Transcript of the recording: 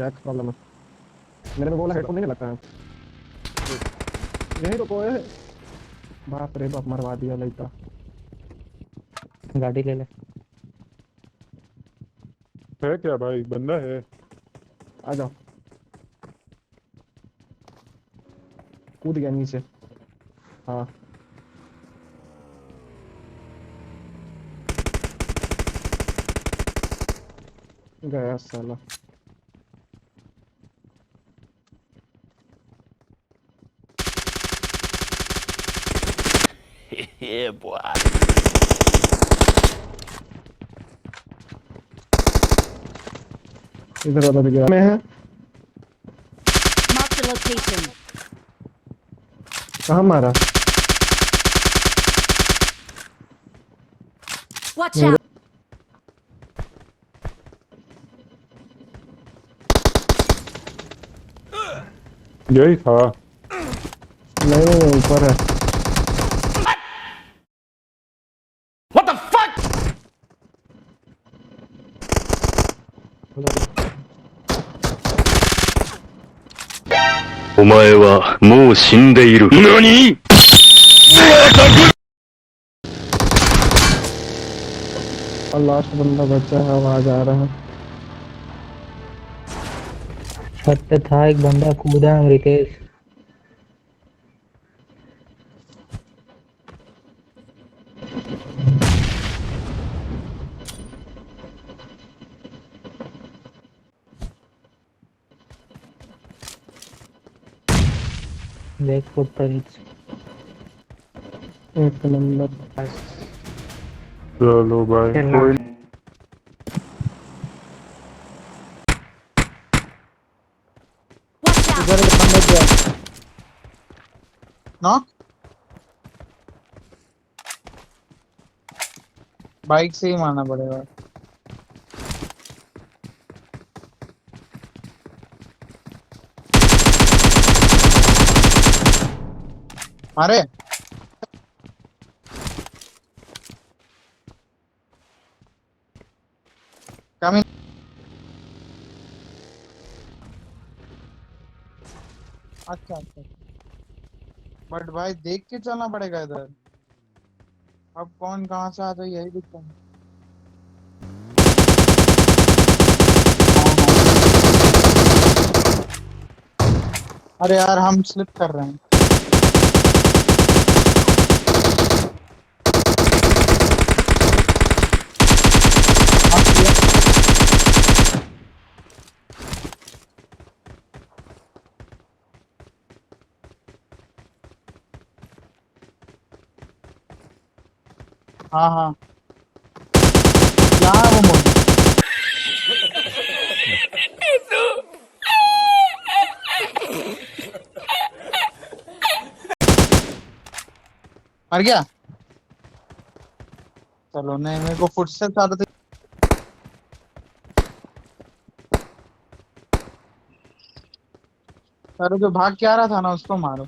Jack problem है। मेरे में बोला हेडफोन नहीं लगता है। यही रुको है। बाप रे बाप मरवा दिया लड़का। गाड़ी ले ले। है क्या भाई, बंदा है? आ जाओ। कूद गया नीचे। हाँ गया साला। Yeah, boy. इधर वाला भी गया में है। Marked a location. कहाँ मारा? Watch out! यही था। नहीं नहीं ऊपर है। What the fuck? お前はもう死んでいる。何? और लास्ट बंदा बचा है, आवाज आ रहा है। छत पे था एक बंदा, कूदा है रितेश। देख फुटप्रिंट्स। एक नंबर। चलो भाई कोई Watch out! इधर एक बंदा गया नॉक। बाइक से ही मारना पड़ेगा। अरे कमी। अच्छा अच्छा, बट भाई देख के चलना पड़ेगा इधर। अब कौन कहाँ से आ जाए यही दिक्कत है। अरे यार हम स्लिप कर रहे हैं। हाँ हाँ यहाँ है वो मोड़। मर गया। चलो नहीं, मेरे को फुट से आ रहे थे। अरे जो भाग के आ रहा था ना उसको मारो।